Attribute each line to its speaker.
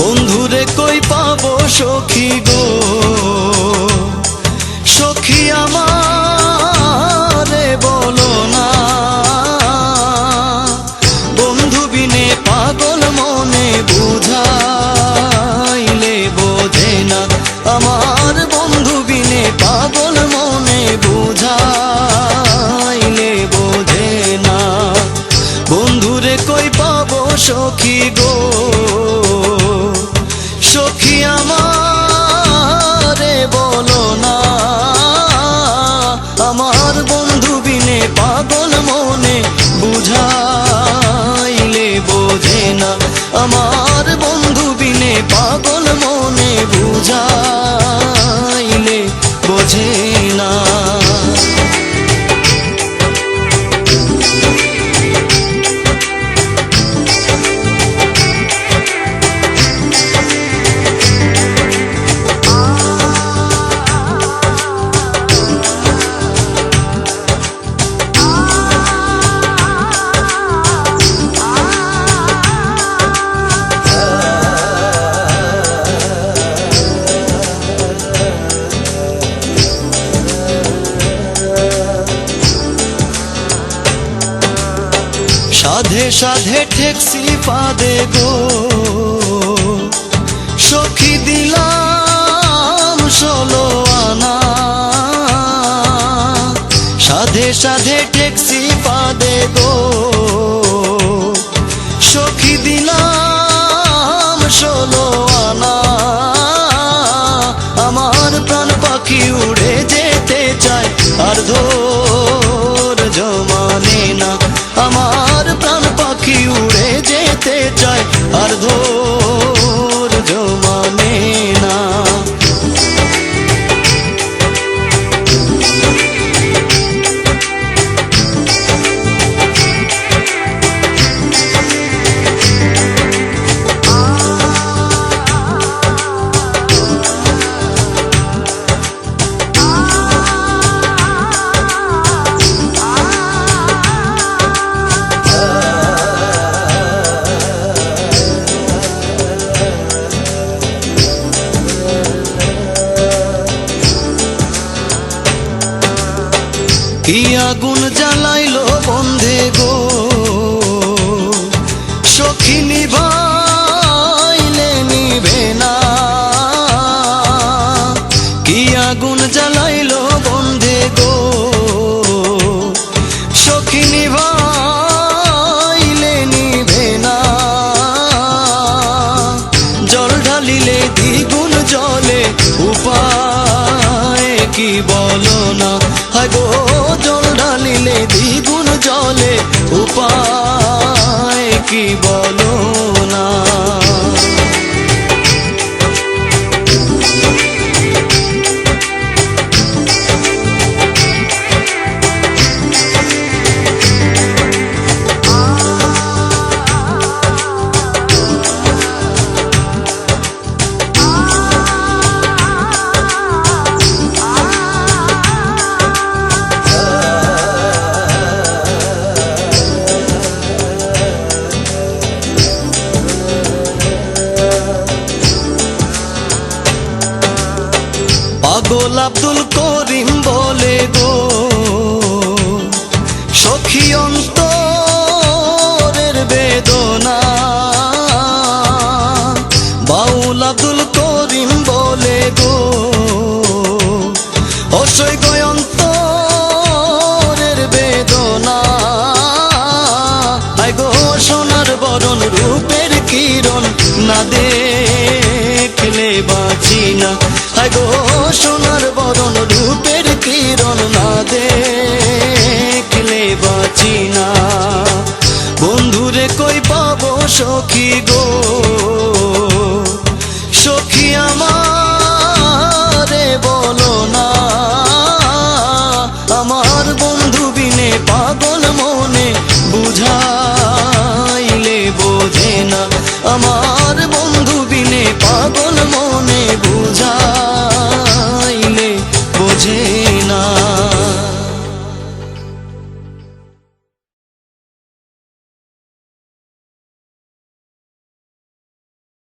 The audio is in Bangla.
Speaker 1: বন্ধুরে কই পাবো সখী গো, সখী আমারে বলো না। বন্ধু বিনে পাগল মনে বুঝাইলে বোঝে না, আমার বন্ধু বিনে পাগল মনে বুঝাইলে বোঝে না। বন্ধুরে কই পাবো সখী গো, সখী আমারে বলো না। আমার বন্ধু বিনে পাগল মনে বুঝাইলে বোঝে না, আমার বন্ধু বিনে পাগল মনে বুঝাইলে বোঝে না। সাধে সাধে ঠেকছি পাদে গো, সখী দিলাম 16 আনা। সাধে সাধে ঠেকছি পাদে গো, সখী দিলাম 16 আনা। আমার প্রাণ পাখি উড়ে যেতে চায় আর ধৈর্য মানে না, আমার প্রাণ পাখি উড়ে যেতে চায় আর ধৈর্য মানে না। কি আগুন জ্বালাইলো বন্ধে গো, সখী নিভাইলে নিভে না। কি আগুন জ্বালাইলো বন্ধে গো, সখী নিভাইলে নিভে না। জল ঢালিলে দ্বিগুণ জলে উপায় কি বলো না। হায় গো জল ঢালিলে দ্বিগুণ জলে উপায় কি বলো না। পাগল আব্দুল করিম বলে গো, সখী অন্তরের বেদনা। বাউল আব্দুল করিম বলে গো, অসহ্য অন্তরের বেদনা। আয় গো সোনার বরণ রূপের কিরণ না দেখলে বাঁচি না। হায় গো সোনার বরণ রূপের কিরণ না দেখলে বাঁচি না। বন্ধুরে কই পাবো সখী গো, সখী আমারে বলো না। আমার বন্ধু বিনে পাগল মনে বুঝাইলে বোঝে না, আমার